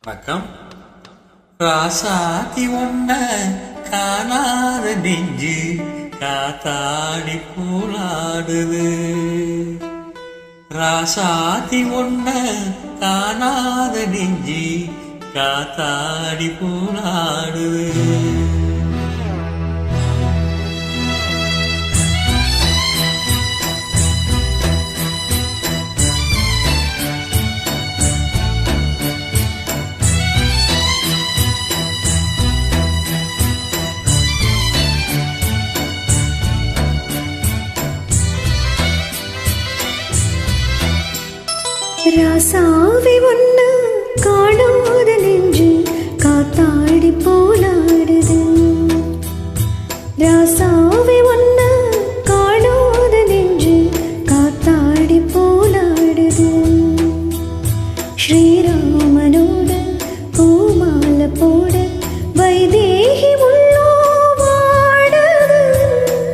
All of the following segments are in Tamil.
வணக்கம். ராசாத்தி ஒன்ன காணாத நெஞ்சு காத்தாடி போலாடுது. ராசாத்தி ஒன்ன காணாத நெஞ்சு காத்தாடி போலாடுது. ராசாவி ஒன்னு காணாத நெஞ்சு காத்தாடி போலாடுது. ராசாவி ஒன்னு காணாத நெஞ்சு காத்தாடி போலாடுது. ஸ்ரீராமனோட பூமால போட வைதேகி உள்ளோ வாடுது.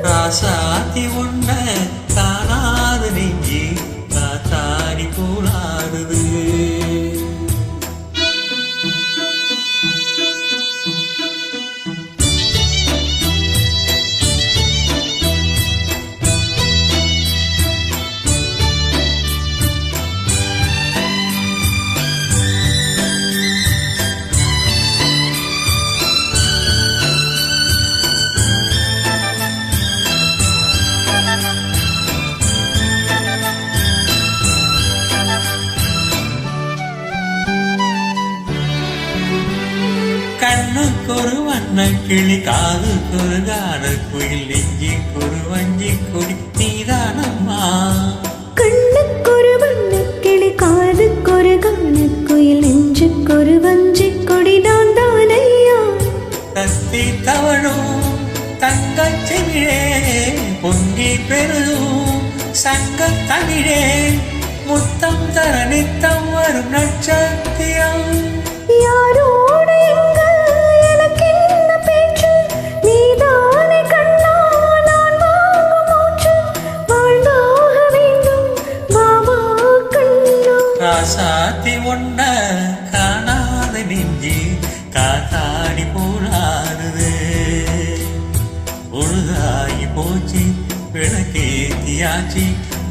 ராசாத்தி ஒன்ன காணாத நெஞ்சு காத்தாடி போலாடுது. கண்ணுக்கொரு வண்ண கிளி, காதுக்கொரு கான குயில், நெஞ்சிக்கொரு வஞ்சி கொடி நீதானம்மா. கண்ணுக்கொரு வண்ண கிளி, காதுக்கொரு கான குயில், நெஞ்சுக்கொரு வஞ்சி கொடி நான் தானையா. தத்தி தவழும் தங்கச் செவிழே, பொங்கி பெருதும் சங்க தமிழே, முத்தம் தர நித்தம் வரும் நட்சத்திரம். யாரோடு எங்க எனக்கு என்ன பேச்சு, நீதானே கண்ணா நான் வாங்கும் மூச்சு, வாழ்ந்தாக வேண்டும் வாவா கண்ணா. ராசாத்தி ஒன்ன காணாத நெஞ்சு காத்தாடி போலாடுது. பொழுதாகி போச்சு விளக்கேத்தியாச்சு,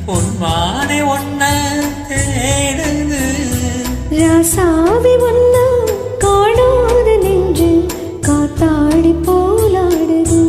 பொன்மானை ஒன்ன தேடுது. ராசாவி ஒன்னு காணாத நெஞ்சு காத்தாடி போலாடுது.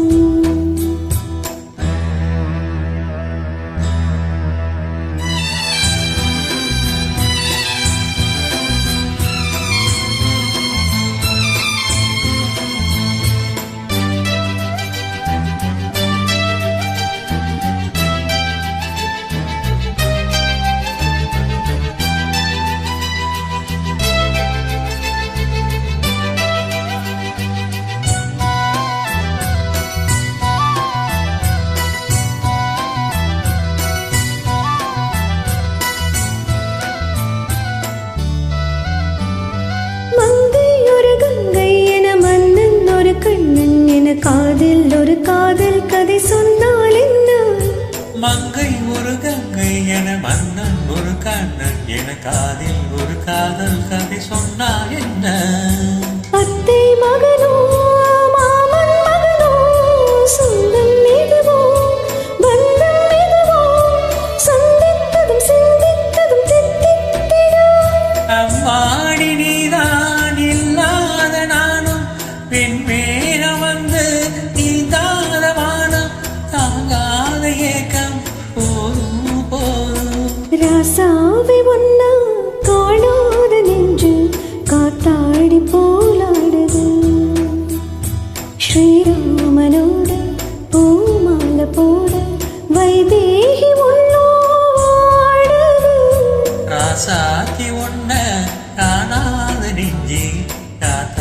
காதில் ஒரு காதல் கதை சொன்னால் என்ன? மங்கை ஒரு கங்கை என மன்னன் ஒரு கண்ணன் என காதில் ஒரு காதல் கதை சொன்னால் என்ன? அத்தை மகனோ மாமன் மகனோ, சொந்தம் எதுவோ பந்தம் எதுவோ, சந்தித்ததும் சிந்தித்ததும் தித்தித்திடும். அம்மாடி நீதான் இல்லாத நானும் பெண்மேல வந்து நீதாத வானம் தாங்காத ஏக்கம் போதும் போதும். ராசாவி ஒன்ன காணாத நெஞ்சு காத்தாடி போலாடுது. ஸ்ரீராமனோட பூமால போட வைதேகி உள்ளோ வாடுது. ராசாத்தி ஒன்ன காணாத நெஞ்சு காத்தாடி